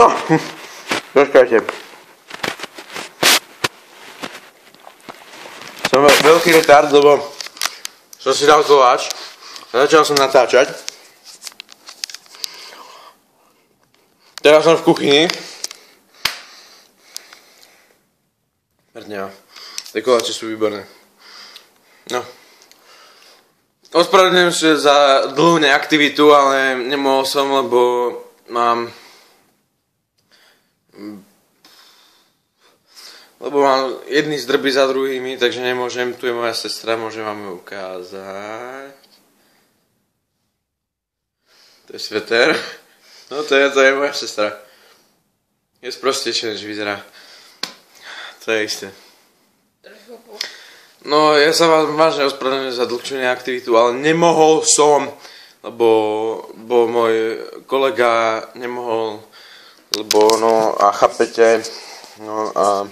No, počkajte. Som veľký retard, lebo som si dal koláč a začal som natáčať. Teraz som v kuchyni. Mŕtňa, tie koláče sú výborné. No. Ospravedlňujem sa za dlhú neaktivitu, ale nemohol som, lebo mám jedny zdrby za druhými, takže nemôžem, tu je moja sestra, môžem vám ju ukázať. To je sveter. No to je moja sestra. Je sprostejšie, než vyzerá. To je isté. No ja sa vám vážne ospravedlňujem za dlhšiu neaktivitu, ale nemohol som, lebo môj kolega nemohol, lebo no a chápete, no a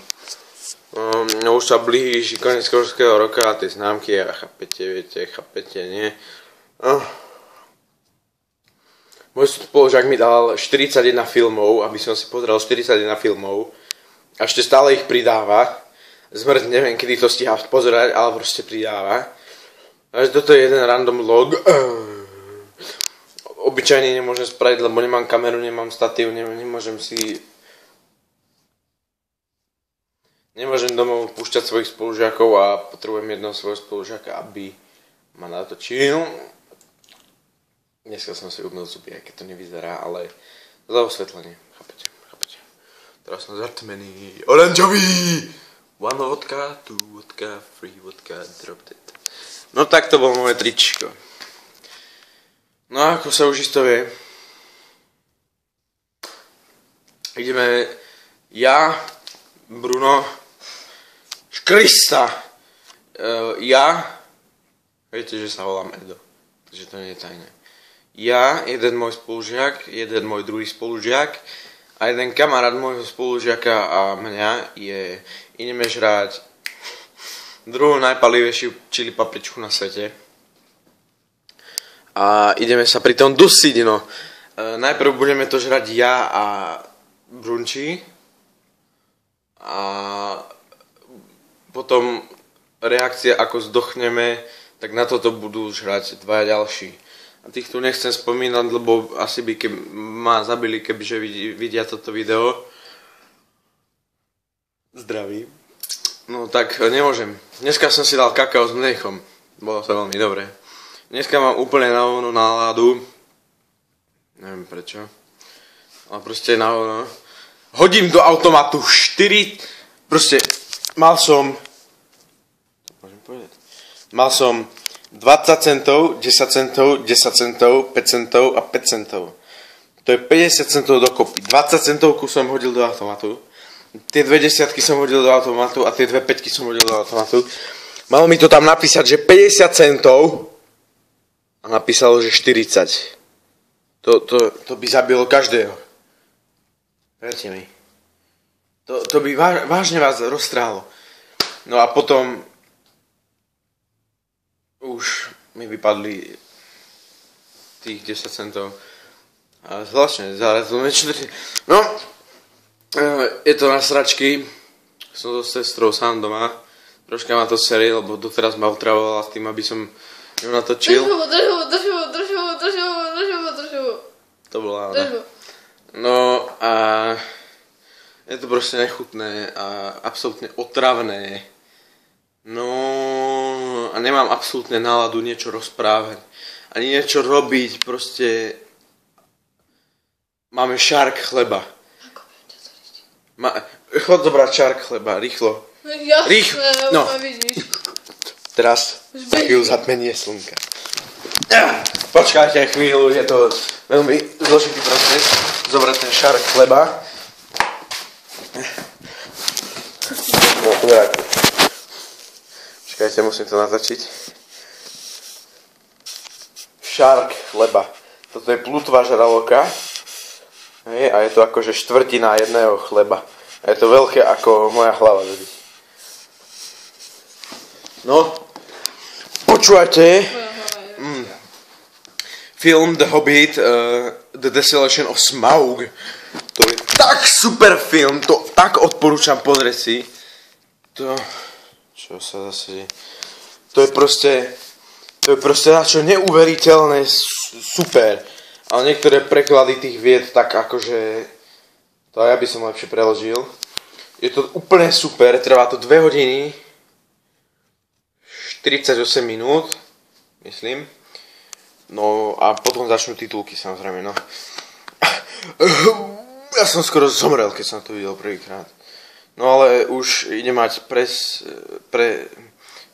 no už sa blíži koniec školského roka a tie známky a chápete, nie? Môj spolužiak mi dal 41 filmov, aby som si pozrel 41 filmov a ešte stále ich pridáva. Zmrt, neviem, kedy to stíha pozerať, ale proste pridáva. Až toto je jeden random log. Obyčajne nemôžem spraviť, lebo nemám kameru, nemám statív, Nemôžem domov púšťať svojich spolužiakov a potrebujem jedného svojho spolužiaka, aby ma natočil. Dneska som si umyl zuby, aj keď to nevyzerá, ale za osvetlenie. Chápete. Teraz som zatmený. Oranžový! One vodka, two vodka, three vodka, drop it. No tak to bolo moje tričko. No a ako sa už isto vie, ideme ja, Bruno, Krista, viete, že sa volám Edo, takže to nie je tajné. Ja, jeden môj spolužiak, jeden môj druhý spolužiak a jeden kamarát môjho spolužiaka a mňa ideme žrať druhú najpalivejšiu čili papričku na svete. A ideme sa pri tom dusiť, no. Najprv budeme to žrať ja a Brunči. A potom reakcia, ako zdochneme, tak na toto budú žrať dvaja ďalší. A tých tu nechcem spomínať, lebo asi by ma zabili, kebyže vidia toto video. Zdraví. No tak nemôžem. Dneska som si dal kakao s mliechom. Bolo to veľmi dobré. Dneska mám úplne na hovno náladu. Neviem prečo. Ale proste na hovno. Hodím do automatu 4. Proste mal som 20 centov, 10 centov, 10 centov, 5 centov a 5 centov. To je 50 centov dokopy. 20 centovku som hodil do automatu. Tie 2 desiatky som hodil do automatu a tie 2 päťky som hodil do automatu. Malo mi to tam napísať, že 50 centov a napísalo, že 40. To by zabilo každého. Verte mi. To by vážne vás roztrálo. No a potom už mi vypadli tých 10 centov. A zvláštne, zarazilo mi 4. No, je to na sračky. Som so sestrou sám doma. Troška ma to seri, lebo doteraz ma otravovala s tým, aby som ju natočil. Držu. To bola ona. No a je to proste nechutné a absolútne otravné. No a nemám absolútne náladu niečo rozprávať. Ani niečo robiť, proste máme šark chleba. Chod zobrať šark chleba, rýchlo. Rýchlo, no. Teraz chvíľu zatmenie slnka. Počkajte chvíľu, je to veľmi zložitý proces. Zobrať ten šark chleba. No, počkajte, musím to natočiť. Šark chleba. Toto je plutva žraloka. A je to akože štvrtina jedného chleba. A je to veľké ako moja hlava. No, počúvajte. Film The Hobbit, The Desolation of Smaug. To je tak super film, to tak odporúčam, pozrieť si. To, čo sa zase deje? To je proste čo neuveriteľné super. Ale niektoré preklady tých vied tak akože, to ja by som lepšie preložil. Je to úplne super, trvá to 2 hodiny 48 minút, myslím. No a potom začnú titulky, samozrejme, no. Ja som skoro zomrel, keď som to videl prvýkrát. No ale už ide mať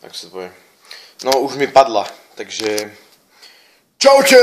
jak sa to povie? No už mi padla, takže čaute!